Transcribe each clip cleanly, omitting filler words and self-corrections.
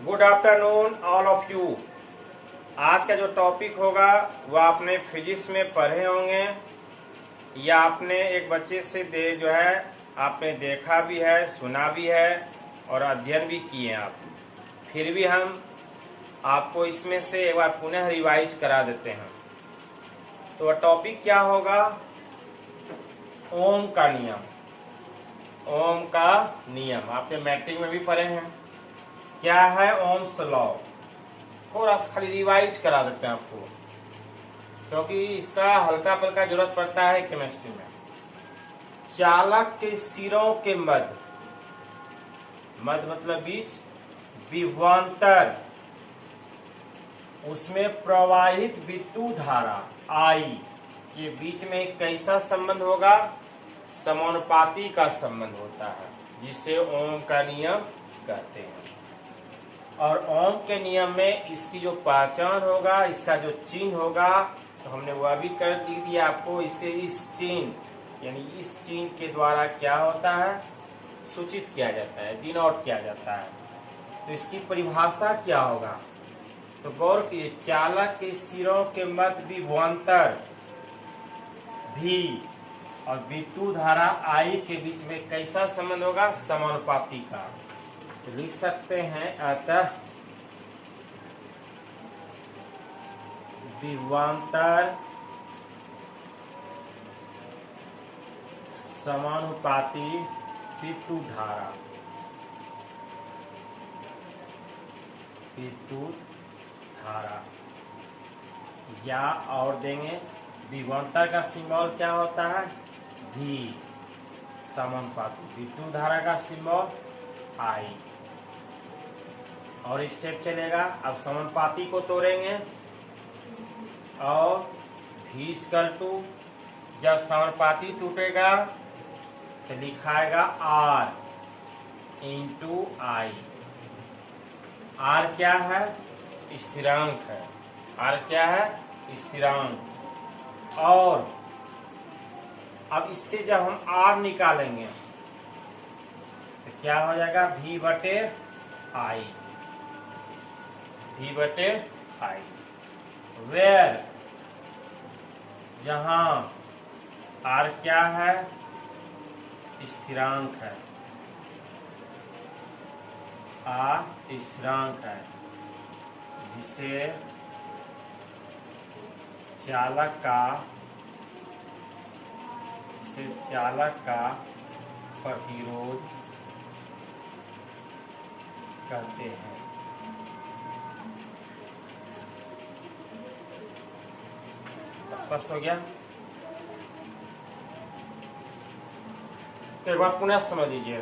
Good afternoon all of you. आज का जो टॉपिक होगा वो आपने फिजिक्स में पढ़े होंगे या आपने एक बच्चे से जो है आपने देखा भी है, सुना भी है और अध्ययन भी किए आप। फिर भी हम आपको इसमें से एक बार पुनः रिवाइज करा देते हैं। तो वह टॉपिक क्या होगा? ओम का नियम। ओम का नियम आपने मैट्रिक में भी पढ़े हैं। क्या है ओम्स लॉ? थोड़ा सा खाली रिवाइज करा देते हैं आपको, क्योंकि इसका हल्का पल्का जरूरत पड़ता है केमिस्ट्री में। चालक के सिरों के मध्य, मध्य मतलब बीच, विभवांतर, उसमें प्रवाहित विद्युत धारा आई के बीच में एक कैसा संबंध होगा? समानुपाती का संबंध होता है, जिसे ओम का नियम कहते हैं। और ओम के नियम में इसकी जो पहचान होगा, इसका जो चिन्ह होगा, तो हमने वह भी कर दिया आपको। इसे इस चिन्ह यानी इस चिन्ह के द्वारा क्या होता है? सूचित किया जाता है, डिनोट किया जाता है। तो इसकी परिभाषा क्या होगा? तो गौर कीजिए, चालक के सिरों के मध्य विभवांतर भी और विद्युत धारा आई के बीच में कैसा संबंध होगा? समानुपाती का। तो लिख सकते हैं, अतः विभवांतर समानुपाती विद्युत धारा, विद्युत धारा, या और देंगे विभवांतर का सिंबल क्या होता है? भी। समानुपाती विद्युत धारा का सिंबल आई। और स्टेप चलेगा। अब समानुपाती को तोड़ेंगे और V=, जब समानुपाती टूटेगा तो लिखाएगा R इंटू आई। R क्या है? स्थिरांक है। R क्या है? स्थिरांक। और अब इससे जब हम R निकालेंगे तो क्या हो जाएगा? V/I। V/I। वेयर, जहां R क्या है? स्थिरांक है। R स्थिरांक है, जिसे चालक का प्रतिरोध कहते हैं। स्पष्ट हो गया? तो एक बार पुनः समझ लीजिए,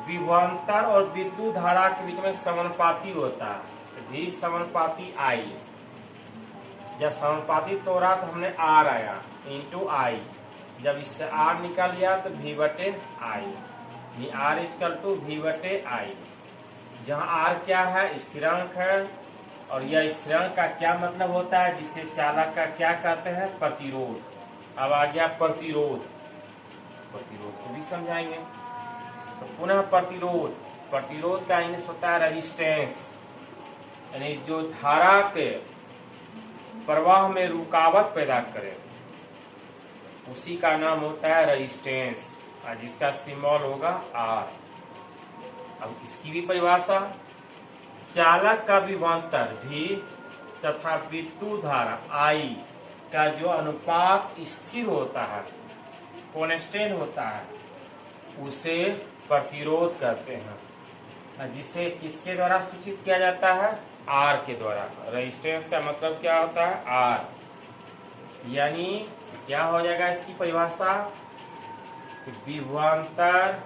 विभवांतर और विद्युत धारा के बीच में समानुपाती होता है। भी समानुपाती आई। जब समानुपाती तोड़ा तो हमने R आया इंटू आई। जब इससे R निकाल लिया तो V/I। R V/I। जहाँ R क्या है? स्थिरांक है। और यह स्थिरांक का क्या मतलब होता है? जिसे चालक का क्या कहते हैं? प्रतिरोध। अब आ गया प्रतिरोध। प्रतिरोध को भी समझाएंगे। तो पुनः प्रतिरोध का इंग्लिश होता है रेजिस्टेंस, यानी जो धारा के प्रवाह में रुकावट पैदा करे, उसी का नाम होता है रेजिस्टेंस, जिसका सिंबल होगा R। अब इसकी भी परिभाषा, चालक का विभवांतर भी तथा विद्युत धारा I का जो अनुपात स्थिर होता है, कांस्टेंट होता है, उसे प्रतिरोध कहते हैं, जिसे किसके द्वारा सूचित किया जाता है? R के द्वारा। रेजिस्टेंस का मतलब क्या होता है? R। यानी क्या हो जाएगा इसकी परिभाषा? विभवांतर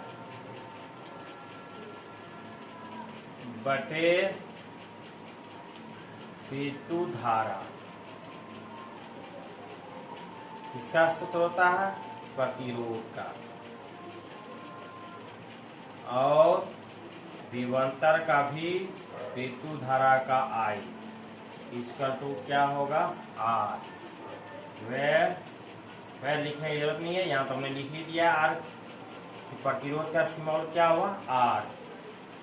बटे विद्युत धारा, किसका सूत्र होता है? प्रतिरोध का। और विभवांतर का भी विद्युत धारा का I, इसका तो क्या होगा? R। वह लिखने की जरूरत नहीं है, यहाँ तो हमने लिख ही दिया R। प्रतिरोध का सिंबल क्या हुआ? R।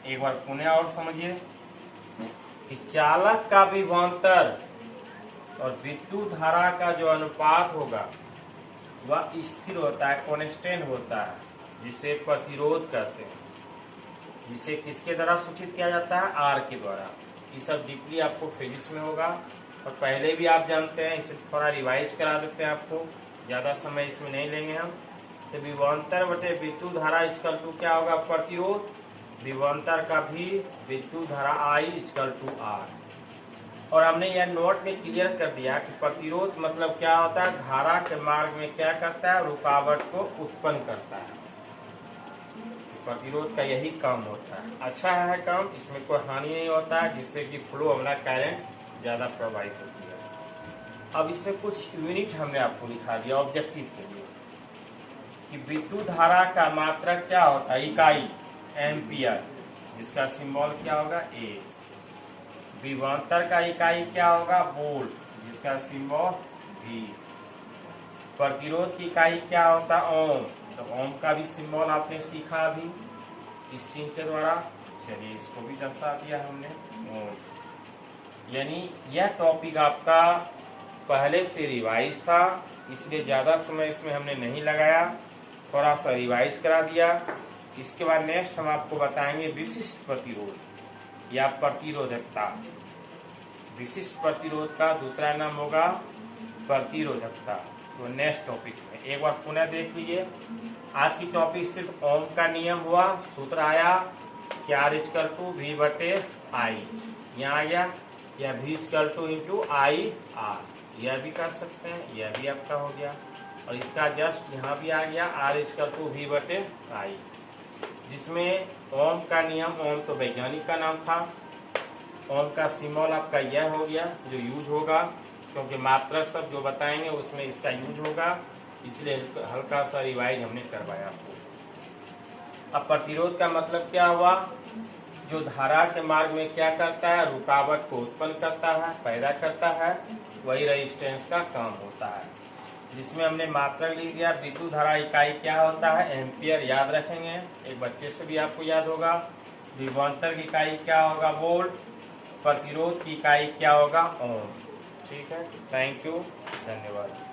एक बार पुनः और समझिए, कि चालक का विभवांतर और विद्युत धारा का जो अनुपात होगा वह स्थिर होता है, कांस्टेंट होता है, जिसे प्रतिरोध कहते हैं, जिसे किसके द्वारा सूचित किया जाता है, आर के द्वारा। ये सब डीपली आपको फिजिक्स में होगा और पहले भी आप जानते हैं, इसे थोड़ा रिवाइज करा देते हैं आपको, ज्यादा समय इसमें नहीं लेंगे हम। तो विभवांतर बटे विद्युत धारा इक्वल टू क्या होगा, प्रतिरोध, विभवांतर का भी विद्युत धारा आई इक्वल टू आर। और हमने यह नोट में क्लियर कर दिया कि प्रतिरोध मतलब क्या होता है, धारा के मार्ग में क्या करता है, रुकावट को उत्पन्न करता है। प्रतिरोध का यही काम होता है, अच्छा है काम, इसमें कोई हानि नहीं होता है, जिससे कि फ्लो हमारा करंट ज्यादा प्रभावित होती है। अब इसमें कुछ यूनिट हमने आपको लिखा दिया ऑब्जेक्टिव के लिए कि विद्युत धारा का मात्रक क्या होता है, इकाई एम्पियर, जिसका सिंबल क्या होगा, ए। विभवांतर का इकाई क्या होगा, वोल्ट, जिसका सिंबल वी। प्रतिरोध की इकाई क्या होता है, ओम, तो ओम का भी सिंबल आपने सीखा अभी इस चिन्ह के द्वारा। चलिए इसको भी दर्शा दिया हमने, ओम। यानी यह टॉपिक आपका पहले से रिवाइज था, इसलिए ज्यादा समय इसमें हमने नहीं लगाया, थोड़ा सा रिवाइज करा दिया। इसके बाद नेक्स्ट हम आपको बताएंगे विशिष्ट प्रतिरोध या प्रतिरोधकता। विशिष्ट प्रतिरोध का दूसरा नाम होगा प्रतिरोधकता। तो नेक्स्ट टॉपिक में एक बार पुनः देख लीजिए। आज की टॉपिक सिर्फ ओम का नियम हुआ, सूत्र आया कि आर इक्वल टू वी बटे आई, यहाँ आ गया, या V equal to into I R, यह भी कर सकते हैं, यह भी आपका हो गया। और इसका जस्ट यहाँ भी आ गया, आर इक्वल टू वी बटे आई, जिसमें ओम का नियम, ओम तो वैज्ञानिक का नाम था, ओम का सिंबल आपका यह हो गया जो यूज होगा, क्योंकि मात्रक सब जो बताएंगे उसमें इसका यूज होगा, इसलिए हल्का सा रिवाइज हमने करवाया आपको। अब प्रतिरोध का मतलब क्या हुआ, जो धारा के मार्ग में क्या करता है, रुकावट को उत्पन्न करता है, पैदा करता है, वही रेजिस्टेंस का काम होता है। जिसमें हमने मात्रक लिख दिया, विद्युत धारा इकाई क्या होता है, एम्पियर, याद रखेंगे, एक बच्चे से भी आपको याद होगा। विभवांतर की इकाई क्या होगा, वोल्ट, प्रतिरोध की इकाई क्या होगा, ओम। ठीक है, थैंक यू, धन्यवाद।